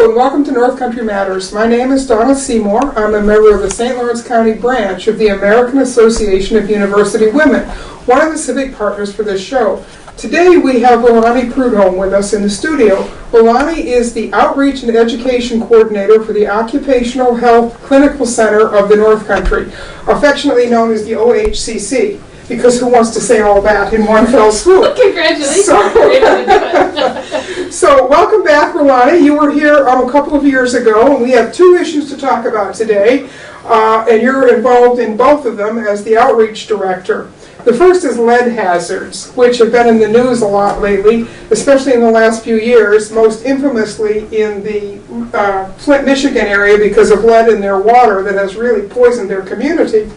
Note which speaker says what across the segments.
Speaker 1: Hello and welcome to North Country Matters. My name is Donna Seymour. I'm a member of the St. Lawrence County branch of the American Association of University Women, one of the civic partners for this show. Today we have Relani Prudhomme with us in the studio. Relani is the Outreach and Education Coordinator for the Occupational Health Clinical Center of the North Country, affectionately known as the OHCC. Because who wants to say all that in one fell swoop?
Speaker 2: Congratulations.
Speaker 1: So welcome back, Relani. You were here a couple of years ago, and we have two issues to talk about today, and you're involved in both of them as the outreach director. The first is lead hazards, which have been in the news a lot lately, especially in the last few years, most infamously in the Flint, Michigan area because of lead in their water that has really poisoned their community.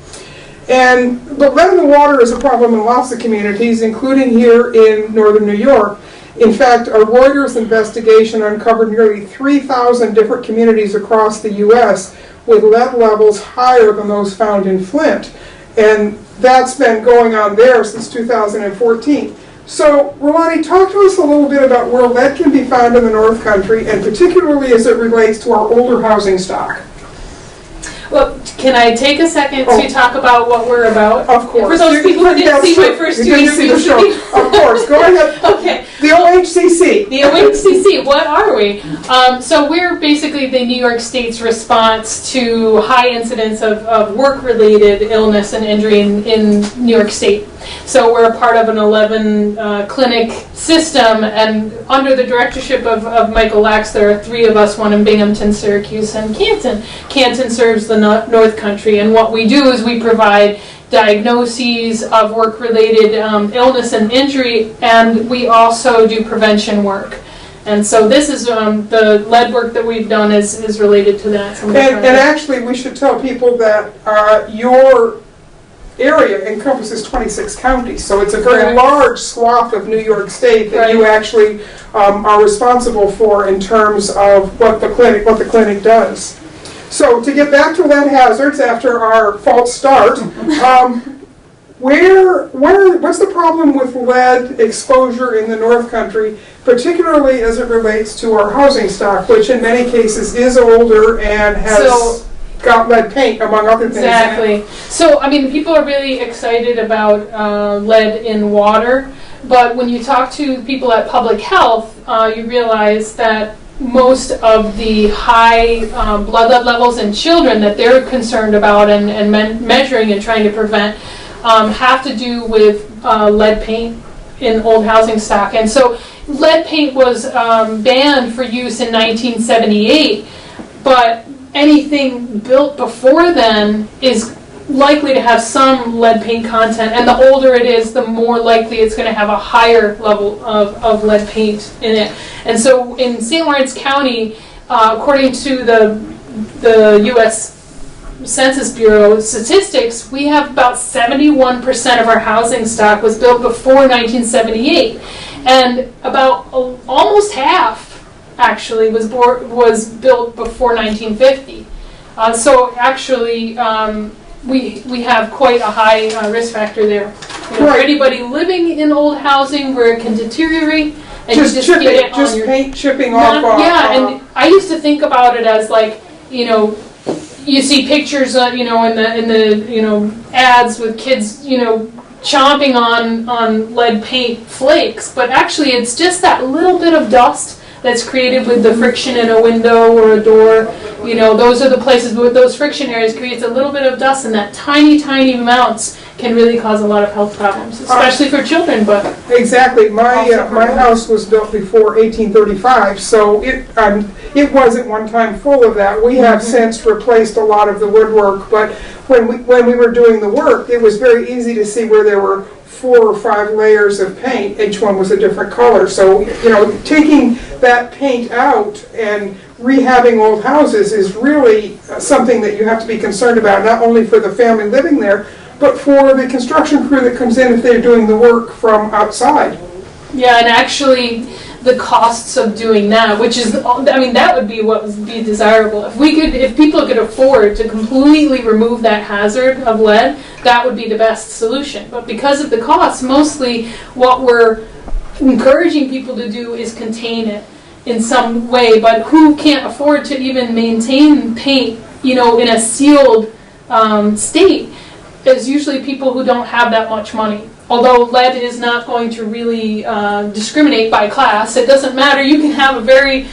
Speaker 1: But lead in the water is a problem in lots of communities, including here in northern New York. In fact, a Reuters investigation uncovered nearly 3,000 different communities across the U.S. with lead levels higher than those found in Flint. And that's been going on there since 2014. So, Relani, talk to us a little bit about where lead can be found in the North Country, and particularly as it relates to our older housing stock.
Speaker 2: Well, can I take a second to talk about what we're about?
Speaker 1: Of course.
Speaker 2: For those people who didn't see my first two interviews.
Speaker 1: Of course. Go ahead.
Speaker 2: Okay.
Speaker 1: The OHCC.
Speaker 2: The OHCC. What are we? So we're basically the New York State's response to high incidence of work-related illness and injury in New York State. So we're a part of an 11-clinic system, and under the directorship of Michael Lax, there are three of us, one in Binghamton, Syracuse, and Canton. Canton serves the North Country, and what we do is we provide diagnoses of work-related illness and injury, and we also do prevention work. And so this is the lead work that we've done is related to that.
Speaker 1: And actually, we should tell people that your area encompasses 26 counties, so it's a very large swath of New York State that you actually are responsible for in terms of what the clinic does. So to get back to lead hazards after our false start, what's the problem with lead exposure in the North Country, particularly as it relates to our housing stock, which in many cases is older and has got lead paint, among other things.
Speaker 2: Exactly. So, I mean, people are really excited about lead in water, but when you talk to people at public health, you realize that most of the high blood lead levels in children that they're concerned about and measuring and trying to prevent have to do with lead paint in old housing stock. And so lead paint was banned for use in 1978, but anything built before then is likely to have some lead paint content, and the older it is, the more likely it's going to have a higher level of lead paint in it. And so in St. Lawrence County, according to the U.S. Census Bureau statistics, we have about 71% of our housing stock was built before 1978, and about almost half actually was built before 1950. So actually, we have quite a high risk factor there. For anybody living in old housing where it can deteriorate, and
Speaker 1: just paint chipping off.
Speaker 2: And I used to think about it as like, you see pictures, in the ads with kids, chomping on lead paint flakes, but actually it's just that little bit of dust that's created with the friction in a window or a door. Those are the places where those friction areas creates a little bit of dust, and that tiny, tiny amounts can really cause a lot of health problems, especially for children. But
Speaker 1: exactly, my house was built before 1835, so it was at one time full of that. We have since replaced a lot of the woodwork, but when we were doing the work, it was very easy to see where there were 4 or 5 layers of paint. Each one was a different color. So, taking that paint out and rehabbing old houses is really something that you have to be concerned about, not only for the family living there, but for the construction crew that comes in if they're doing the work from outside.
Speaker 2: Yeah, and actually the costs of doing that, which is, that would be what would be desirable. If people could afford to completely remove that hazard of lead, that would be the best solution. But because of the costs, mostly what we're encouraging people to do is contain it. in some way, but who can't afford to even maintain paint, in a sealed state, is usually people who don't have that much money. Although lead is not going to really discriminate by class, it doesn't matter. You can have a very,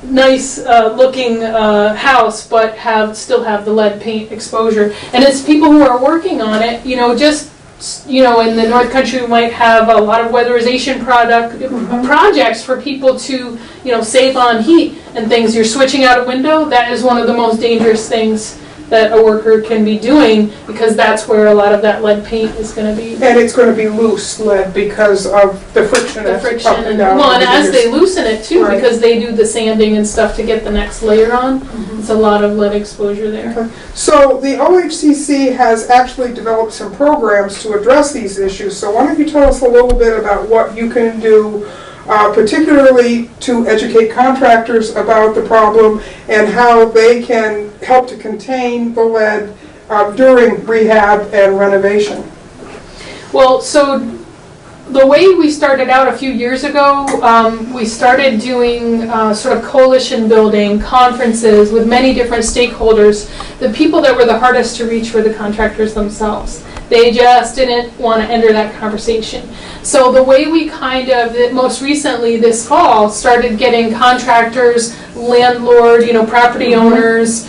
Speaker 2: nice looking house, but still have the lead paint exposure. And it's people who are working on it, in the North Country we might have a lot of weatherization projects for people to, save on heat and things. You're switching out a window, that is one of the most dangerous things that a worker can be doing, because that's where a lot of that lead paint is going to be.
Speaker 1: And it's going to be loose lead because of the friction.
Speaker 2: The friction, and as they loosen it too, right, because they do the sanding and stuff to get the next layer on, it's a lot of lead exposure there.
Speaker 1: Okay. So the OHCC has actually developed some programs to address these issues. So why don't you tell us a little bit about what you can do, particularly to educate contractors about the problem and how they can help to contain the lead during rehab and renovation.
Speaker 2: Well, so the way we started out a few years ago, we started doing sort of coalition building, conferences with many different stakeholders. The people that were the hardest to reach were the contractors themselves. They just didn't want to enter that conversation. So the way we most recently this fall, started getting contractors, landlord, property owners,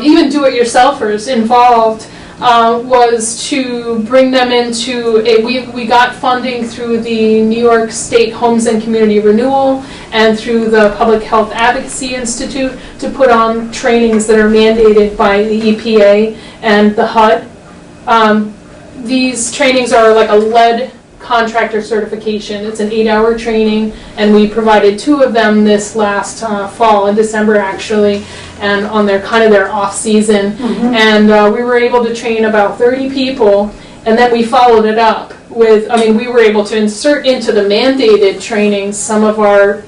Speaker 2: even do-it-yourselfers involved, was to bring them into we got funding through the New York State Homes and Community Renewal and through the Public Health Advocacy Institute to put on trainings that are mandated by the EPA and the HUD. These trainings are like a lead contractor certification. It's an 8-hour training, and we provided 2 of them this last fall, in December actually, and on their off season. And we were able to train about 30 people, and then we followed it up with, we were able to insert into the mandated trainings some of our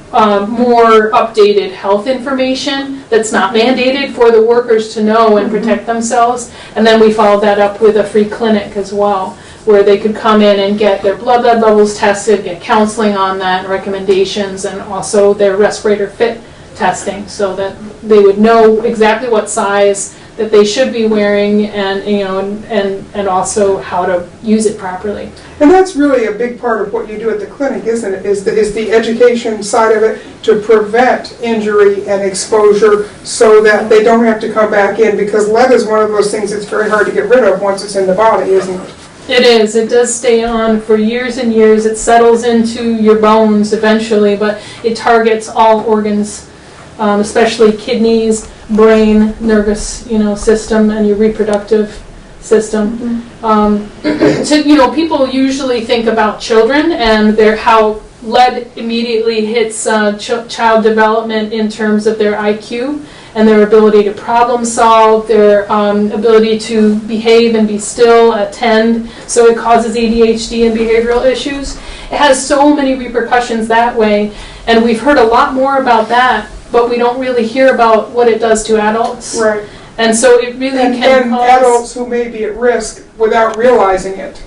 Speaker 2: more updated health information that's not mandated for the workers to know and protect themselves. And then we followed that up with a free clinic as well, where they could come in and get their blood levels tested, get counseling on that, and recommendations, and also their respirator fit testing, so that they would know exactly what size that they should be wearing, and also how to use it properly.
Speaker 1: And that's really a big part of what you do at the clinic, isn't it? Is the education side of it, to prevent injury and exposure so that they don't have to come back in, because lead is one of those things that's very hard to get rid of once it's in the body, isn't it?
Speaker 2: It is. It does stay on for years and years. It settles into your bones eventually, but it targets all organs, especially kidneys, brain, nervous, system, and your reproductive system. So, people usually think about children and how lead immediately hits child development in terms of their IQ and their ability to problem solve, their ability to behave and be still, attend. So it causes ADHD and behavioral issues. It has so many repercussions that way, and we've heard a lot more about that, but we don't really hear about what it does to adults.
Speaker 1: Right.
Speaker 2: And so it really can cause
Speaker 1: adults who may be at risk without realizing it.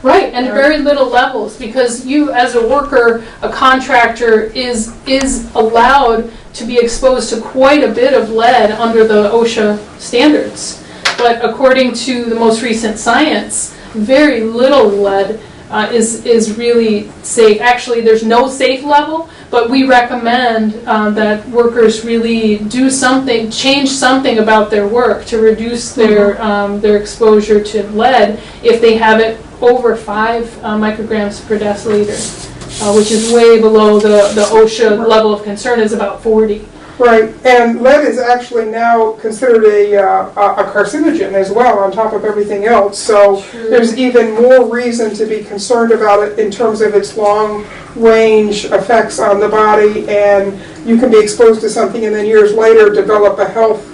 Speaker 2: Right, and very little levels, because you as a worker, a contractor, is allowed to be exposed to quite a bit of lead under the OSHA standards. But according to the most recent science, very little lead is really safe. Actually, there's no safe level, but we recommend that workers really do something, change something about their work to reduce their exposure to lead if they have it over 5 micrograms per deciliter, which is way below the OSHA level of concern is about 40.
Speaker 1: Right, and lead is actually now considered a carcinogen as well, on top of everything else. So there's even more reason to be concerned about it in terms of its long-range effects on the body, and you can be exposed to something and then years later develop a health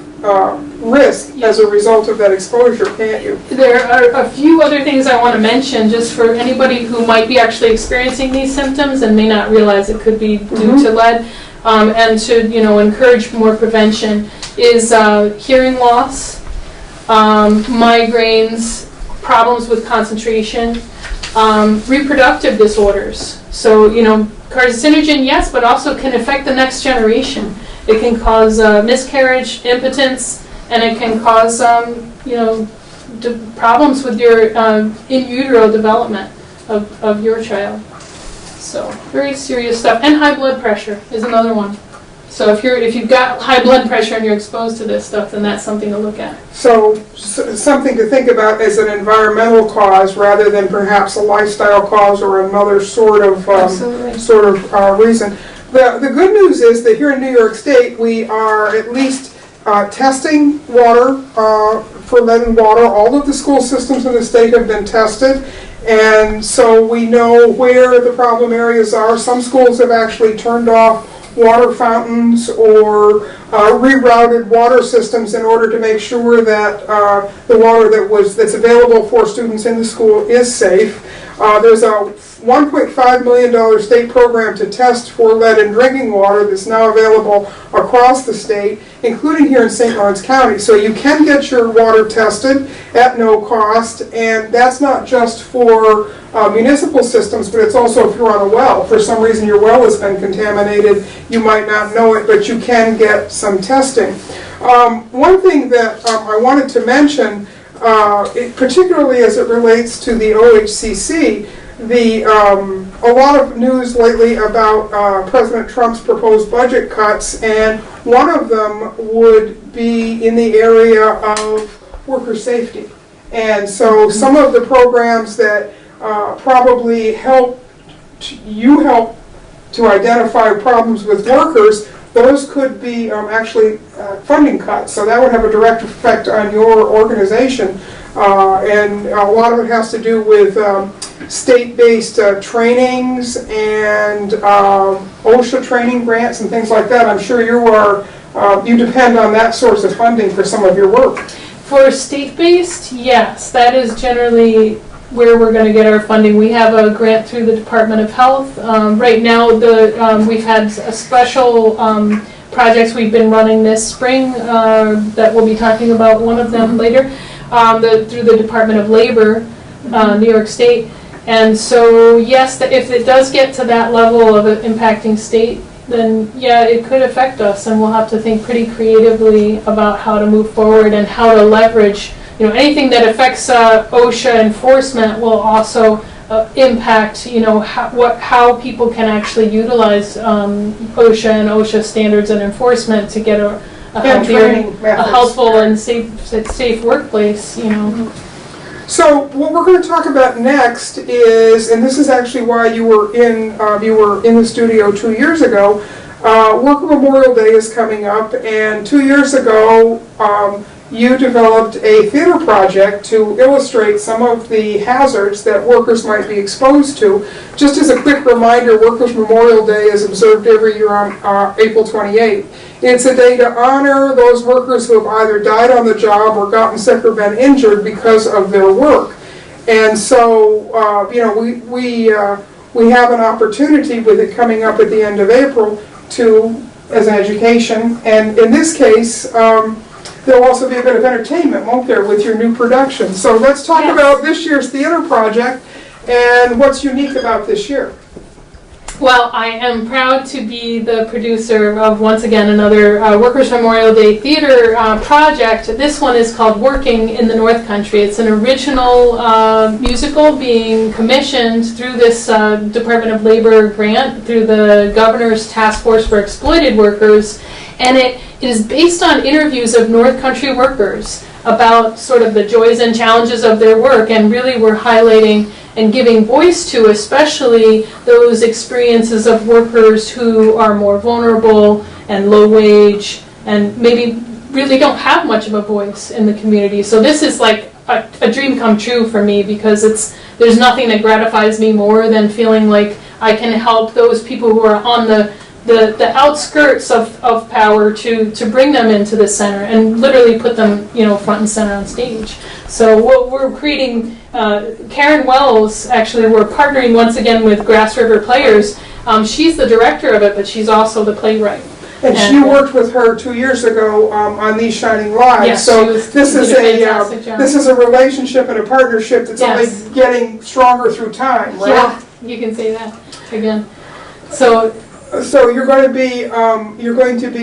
Speaker 1: risk as a result of that exposure, can't you?
Speaker 2: There are a few other things I want to mention just for anybody who might be actually experiencing these symptoms and may not realize it could be due to lead, and to encourage more prevention, is hearing loss, migraines, problems with concentration, reproductive disorders. So carcinogen, yes, but also can affect the next generation. It can cause miscarriage, impotence, and it can cause, problems with your in utero development of your child. So very serious stuff. And high blood pressure is another one. So if you've got high blood pressure and you're exposed to this stuff, then that's something to look at.
Speaker 1: So something to think about as an environmental cause rather than perhaps a lifestyle cause or another sort of reason. The good news is that here in New York State we are at least testing water for lead in water. All of the school systems in the state have been tested, and so we know where the problem areas are. Some schools have actually turned off water fountains or rerouted water systems in order to make sure that the water that's available for students in the school is safe. There's a $1.5 million state program to test for lead in drinking water that's now available across the state, including here in St. Lawrence County. So you can get your water tested at no cost, and that's not just for municipal systems, but it's also if you're on a well. For some reason your well has been contaminated, you might not know it, but you can get some testing. One thing that I wanted to mention, particularly as it relates to the OHCC, a lot of news lately about President Trump's proposed budget cuts, and one of them would be in the area of worker safety. And so some of the programs that probably help to identify problems with workers, those could be actually funding cuts. So that would have a direct effect on your organization. And a lot of it has to do with state-based trainings and OSHA training grants and things like that. I'm sure you depend on that source of funding for some of your work.
Speaker 2: For state-based, yes, that is generally where we're going to get our funding. We have a grant through the Department of Health. Right now, we've had a special projects we've been running this spring that we'll be talking about one of them later, through the Department of Labor, New York State. And so, yes, if it does get to that level of impacting state, then yeah, it could affect us, and we'll have to think pretty creatively about how to move forward and how to leverage. Anything that affects OSHA enforcement will also impact, how people can actually utilize OSHA and OSHA standards and enforcement to get a helpful and safe workplace.
Speaker 1: So what we're going to talk about next is, and this is actually why you were in the studio 2 years ago. Worker Memorial Day is coming up, and 2 years ago you developed a theater project to illustrate some of the hazards that workers might be exposed to. Just as a quick reminder, Workers' Memorial Day is observed every year on April 28th. It's a day to honor those workers who have either died on the job or gotten sick or been injured because of their work. And so, we have an opportunity with it coming up at the end of April as an education. And in this case, there'll also be a bit of entertainment, won't there, with your new production. So let's talk about this year's theater project and what's unique about this year.
Speaker 2: Well, I am proud to be the producer of, once again, another Workers' Memorial Day theater project. This one is called Working in the North Country. It's an original musical being commissioned through this Department of Labor grant through the Governor's Task Force for Exploited Workers. And it is based on interviews of North Country workers about sort of the joys and challenges of their work, and really we're highlighting and giving voice to especially those experiences of workers who are more vulnerable and low wage and maybe really don't have much of a voice in the community. So this is like a dream come true for me, because there's nothing that gratifies me more than feeling like I can help those people who are on the outskirts of power to bring them into the center and literally put them front and center on stage. So what we're creating, Karen Wells, actually, we're partnering once again with Grass River Players. She's the director of it, but she's also the playwright.
Speaker 1: And she worked with her 2 years ago on These Shining Lives.
Speaker 2: Yes,
Speaker 1: so this is a relationship and a partnership that's only getting stronger through time, right?
Speaker 2: Yeah, you can say that again.
Speaker 1: So you're going to be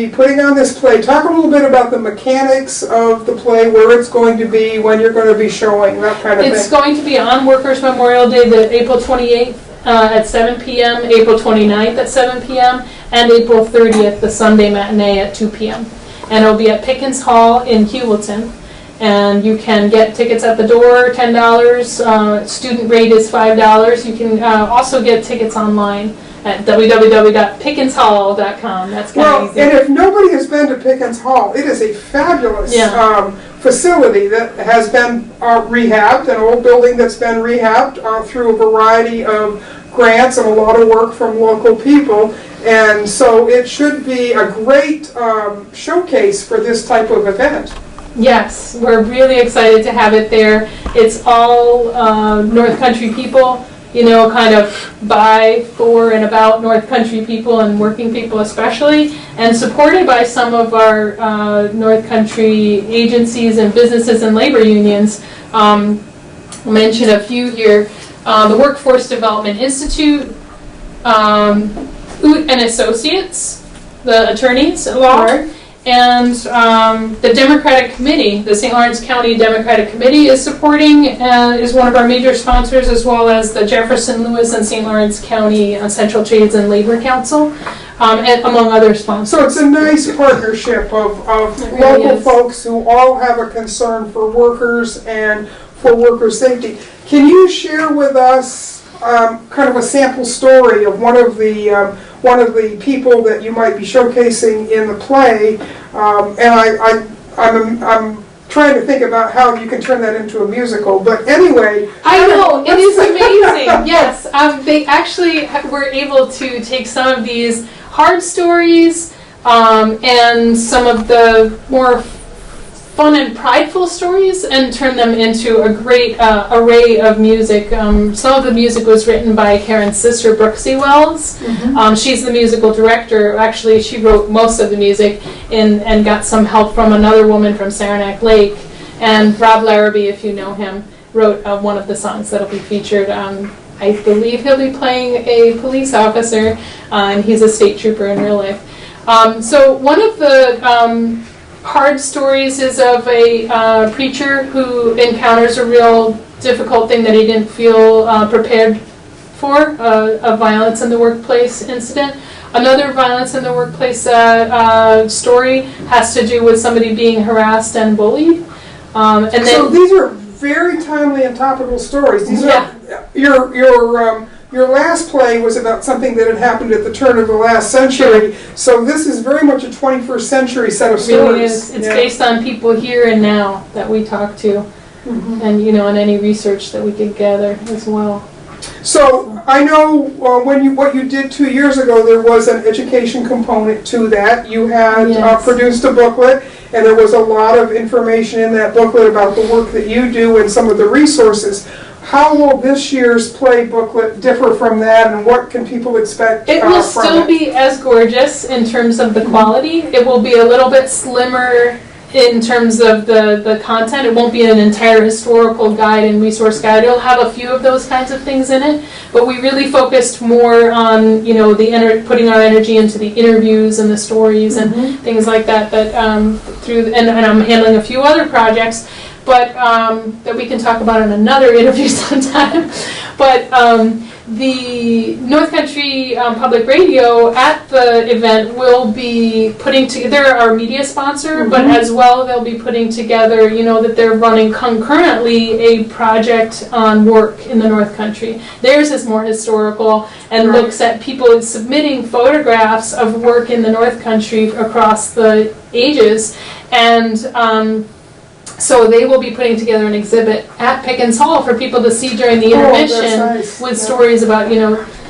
Speaker 1: putting on this play. Talk a little bit about the mechanics of the play, where it's going to be, when you're going to be showing, that kind of thing.
Speaker 2: It's going to be on Workers' Memorial Day, April 28th at 7 p.m., April 29th at 7 p.m., and April 30th, the Sunday matinee at 2 p.m. And it'll be at Pickens Hall in Hewletton. And you can get tickets at the door, $10. Student rate is $5. You can also get tickets online at www.pickenshall.com. That's kind of easy.
Speaker 1: And if nobody has been to Pickens Hall, it is a fabulous facility that has been rehabbed, an old building that's been rehabbed through a variety of grants and a lot of work from local people. And so it should be a great showcase for this type of event.
Speaker 2: Yes, we're really excited to have it there. It's all North Country people, kind of by, for, and about North Country people and working people especially, and supported by some of our North Country agencies and businesses and labor unions. I'll mention a few here. The Workforce Development Institute, Oot and Associates, the attorneys at law, and the Democratic Committee, the St. Lawrence County Democratic Committee is supporting, is one of our major sponsors, as well as the Jefferson, Lewis, and St. Lawrence County Central Trades and Labor Council, and among other sponsors.
Speaker 1: So it's a nice partnership of local folks who all have a concern for workers and for worker safety. Can you share with us kind of a sample story of one of the people that you might be showcasing in the play? I'm trying to think about how you can turn that into a musical. But anyway,
Speaker 2: I know it is amazing. Yes, they actually were able to take some of these hard stories and some of the more fun and prideful stories and turn them into a great array of music. Some of the music was written by Karen's sister, Brooksy Wells. Mm-hmm. She's the musical director. Actually, she wrote most of the music and got some help from another woman from Saranac Lake. And Rob Larrabee, if you know him, wrote one of the songs that'll be featured. I believe he'll be playing a police officer, and he's a state trooper in real life. So one of the hard stories is of a preacher who encounters a real difficult thing that he didn't feel prepared for, a violence in the workplace incident. Another violence in the workplace story has to do with somebody being harassed and bullied. And then,
Speaker 1: so these are very timely and topical stories. These are your last play was about something that had happened at the turn of the last century, so this is very much a 21st century set of stories.
Speaker 2: Really is. It's based on people here and now that we talk to, mm-hmm. and and any research that we could gather as well.
Speaker 1: So I know what you did 2 years ago, there was an education component to that. You had produced a booklet, and there was a lot of information in that booklet about the work that you do and some of the resources. How will this year's play booklet differ from that, and what can people expect from it?
Speaker 2: It will still be as gorgeous in terms of the quality. It will be a little bit slimmer in terms of the content. It won't be an entire historical guide and resource guide. It'll have a few of those kinds of things in it, but we really focused more on putting our energy into the interviews and the stories and mm-hmm. things like that. And I'm handling a few other projects, but that we can talk about in another interview sometime. But the North Country Public Radio at the event will be putting together, they're our media sponsor, mm-hmm. but as well they'll be putting together, that they're running concurrently a project on work in the North Country. Theirs is more historical and looks at people submitting photographs of work in the North Country across the ages, and so they will be putting together an exhibit at Pickens Hall for people to see during the intermission with stories about,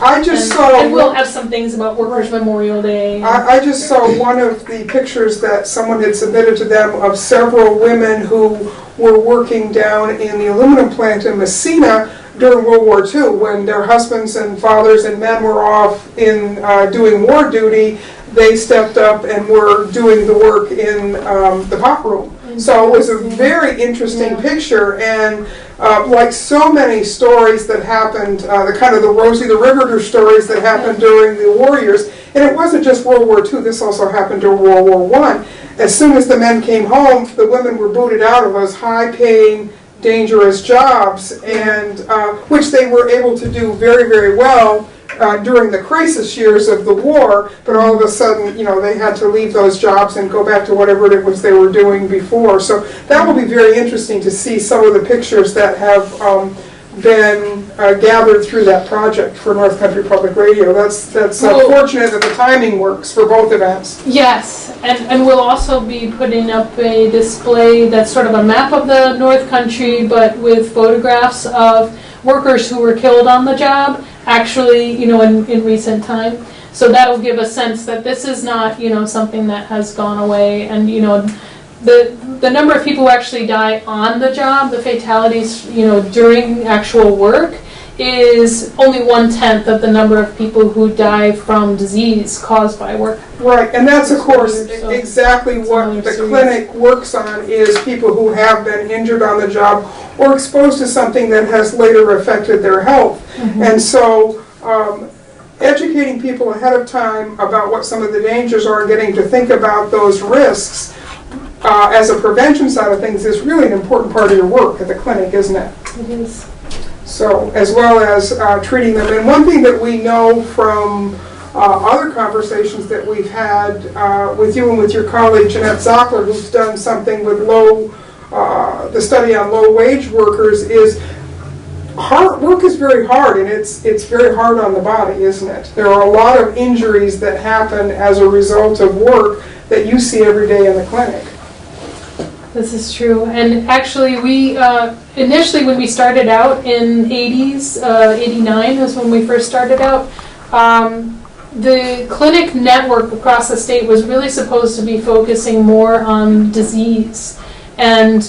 Speaker 1: I just saw,
Speaker 2: and we'll have some things about Workers' Memorial Day.
Speaker 1: I just saw one of the pictures that someone had submitted to them of several women who were working down in the aluminum plant in Messina during World War II, when their husbands and fathers and men were off in doing war duty. They stepped up and were doing the work in the pot room. So it was a very interesting picture, and like so many stories that happened, the kind of the Rosie the Riveter stories that happened during the war years, and it wasn't just World War II, this also happened during World War I. As soon as the men came home, the women were booted out of those high-paying, dangerous jobs, and which they were able to do very, very well during the crisis years of the war, but all of a sudden, they had to leave those jobs and go back to whatever it was they were doing before. So that will be very interesting to see some of the pictures that have been gathered through that project for North Country Public Radio. That's fortunate that the timing works for both events.
Speaker 2: Yes, and we'll also be putting up a display that's sort of a map of the North Country, but with photographs of workers who were killed on the job, actually, in recent time. So that'll give a sense that this is not, something that has gone away. And, the number of people who actually die on the job, the fatalities, during actual work, is only 1/10 of the number of people who die from disease caused by work.
Speaker 1: Right, and that's, of course, exactly what the clinic works on, is people who have been injured on the job or exposed to something that has later affected their health. And so educating people ahead of time about what some of the dangers are and getting to think about those risks as a prevention side of things is really an important part of your work at the clinic, isn't it?
Speaker 2: It is.
Speaker 1: So, as well as treating them. And one thing that we know from other conversations that we've had with you and with your colleague Jeanette Zockler, who's done something with the study on low-wage workers, is work is very hard, and it's very hard on the body, isn't it? There are a lot of injuries that happen as a result of work that you see every day in the clinic.
Speaker 2: This is true, and actually we, initially when we started out in 80s, 89 is when we first started out, the clinic network across the state was really supposed to be focusing more on disease and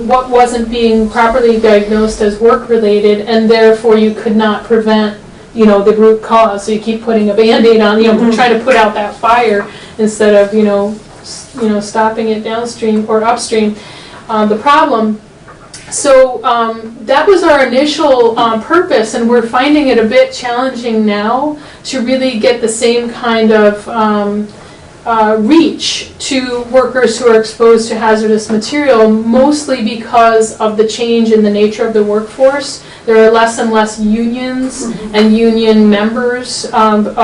Speaker 2: what wasn't being properly diagnosed as work-related, and therefore you could not prevent, the root cause. So you keep putting a Band-Aid on, trying to put out that fire instead of, stopping it downstream or upstream, the problem. So that was our initial purpose, and we're finding it a bit challenging now to really get the same kind of reach to workers who are exposed to hazardous material, mostly because of the change in the nature of the workforce. There are less and less unions and union members of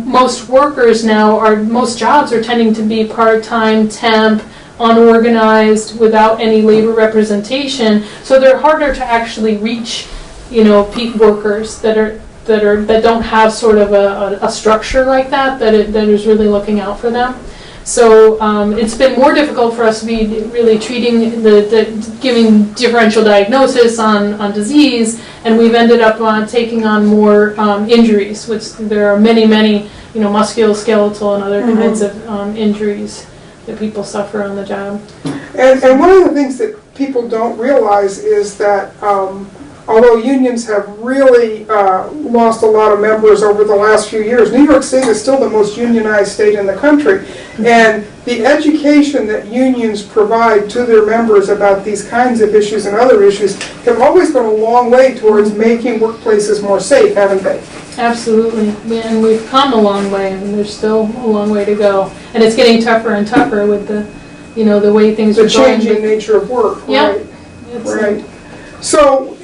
Speaker 2: most workers now. Most jobs are tending to be part-time, temp, unorganized, without any labor representation. So they're harder to actually reach, peak workers that don't have sort of a structure like that is really looking out for them. So it's been more difficult for us to be really treating giving differential diagnosis on disease, and we've ended up taking on more injuries, which there are many, musculoskeletal and other kinds of injuries that people suffer on the job.
Speaker 1: And one of the things that people don't realize is that although unions have really lost a lot of members over the last few years, New York State is still the most unionized state in the country. And the education that unions provide to their members about these kinds of issues and other issues have always gone a long way towards making workplaces more safe, haven't they?
Speaker 2: Absolutely. And we've come a long way, and there's still a long way to go. And it's getting tougher and tougher with the way things are going. The changing nature of work.
Speaker 1: Yeah. Right. So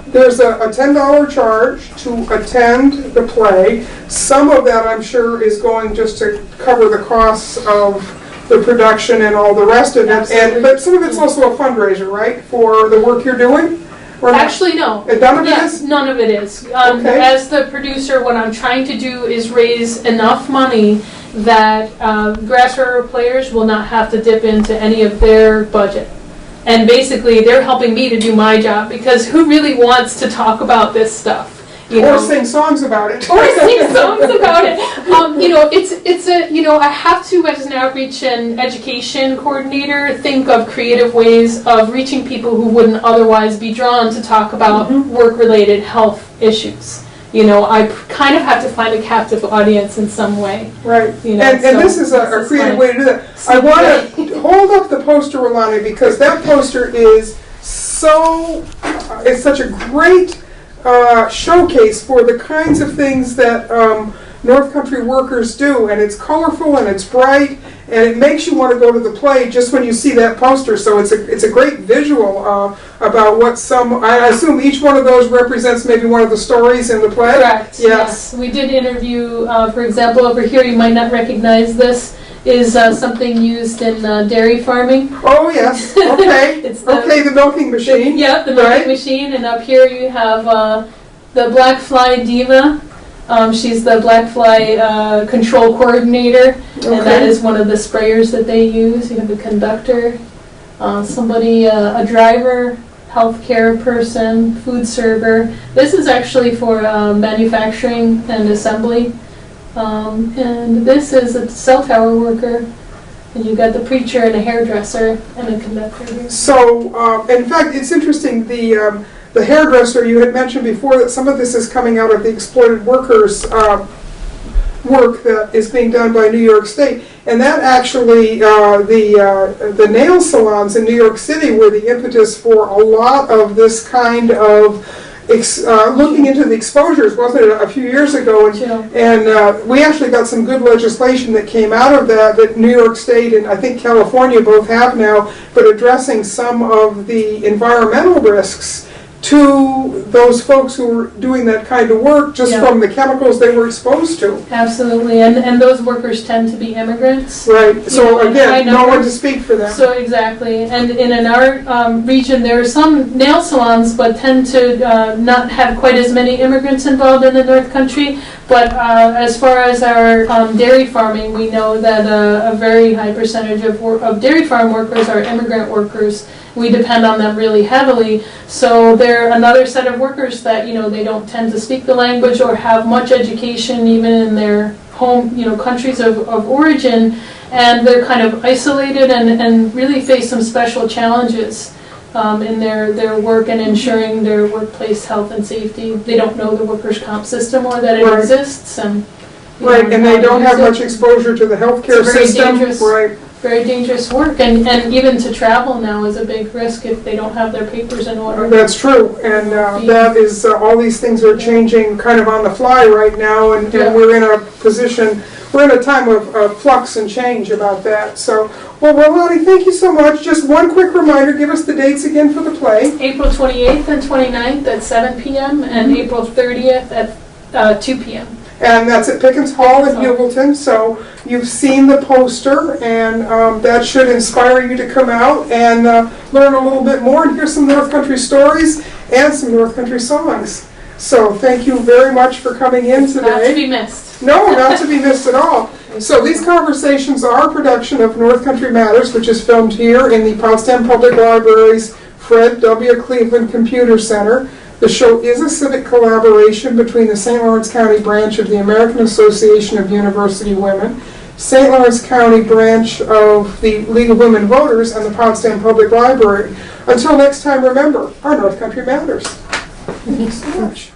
Speaker 1: there's a $10 charge to attend the play. Some of that, I'm sure, is going just to cover the costs of the production and all the rest of it. But some of it's also a fundraiser, right, for the work you're doing?
Speaker 2: Actually, no.
Speaker 1: None of it is?
Speaker 2: None of it is.
Speaker 1: Okay.
Speaker 2: As the producer, what I'm trying to do is raise enough money that grass river players will not have to dip into any of their budget. And basically, they're helping me to do my job, because who really wants to talk about this stuff?
Speaker 1: Or sing songs about it.
Speaker 2: Or sing songs about it. I have to, as an outreach and education coordinator, think of creative ways of reaching people who wouldn't otherwise be drawn to talk about work-related health issues. I kind of have to find a captive audience in some way.
Speaker 1: Right.
Speaker 2: And
Speaker 1: this is a creative way to do that. I want to hold up the poster, Relani, because that poster is it's such a great showcase for the kinds of things that North Country workers do, and it's colorful and it's bright, and it makes you want to go to the play just when you see that poster. So it's a great visual about what I assume each one of those represents maybe one of the stories in the play.
Speaker 2: Correct. Yes. We did interview, for example, over here, you might not recognize this, is something used in dairy farming.
Speaker 1: Oh yes, okay. The milking machine.
Speaker 2: The milking machine, and up here you have the black fly diva. She's the black fly control coordinator, and that is one of the sprayers that they use. You have a conductor, a driver, healthcare person, food server. This is actually for manufacturing and assembly. And this is a cell tower worker, and you've got the preacher and a hairdresser and a conductor here.
Speaker 1: So, in fact, it's interesting, the hairdresser, you had mentioned before that some of this is coming out of the exploited workers work that is being done by New York State. And that actually, the nail salons in New York City were the impetus for a lot of this kind of looking into the exposures, wasn't it, a few years ago? And we actually got some good legislation that came out of that New York State and I think California both have now, but addressing some of the environmental risks to those folks who were doing that kind of work just from the chemicals they were exposed to.
Speaker 2: Absolutely, and those workers tend to be immigrants.
Speaker 1: Right, so again, no one to speak for them.
Speaker 2: So exactly, and in our region there are some nail salons but tend to not have quite as many immigrants involved in the North Country, but as far as our dairy farming, we know that a very high percentage of dairy farm workers are immigrant workers. We depend on them really heavily, so they're another set of workers that they don't tend to speak the language or have much education even in their home countries of origin, and they're kind of isolated and really face some special challenges in their work and ensuring their workplace health and safety. They don't know the workers' comp system or that it exists, and
Speaker 1: and they don't have much exposure to the healthcare system.
Speaker 2: Very dangerous work, and even to travel now is a big risk if they don't have their papers in order.
Speaker 1: That's true, and that is, all these things are changing kind of on the fly right now, and we're in a time of flux and change about that. So, well, Relani, thank you so much. Just one quick reminder, give us the dates again for the play.
Speaker 2: April 28th and 29th at 7 p.m. and April 30th at 2 p.m.
Speaker 1: And that's at Pickens Hall in Hubleton. So you've seen the poster, and that should inspire you to come out and learn a little bit more and hear some North Country stories and some North Country songs. So thank you very much for coming in today.
Speaker 2: Not to be missed.
Speaker 1: No, not to be missed at all. So these conversations are a production of North Country Matters, which is filmed here in the Potsdam Public Library's Fred W. Cleveland Computer Center. The show is a civic collaboration between the St. Lawrence County branch of the American Association of University Women, St. Lawrence County branch of the League of Women Voters, and the Potsdam Public Library. Until next time, remember, our North Country matters. Thank you so much.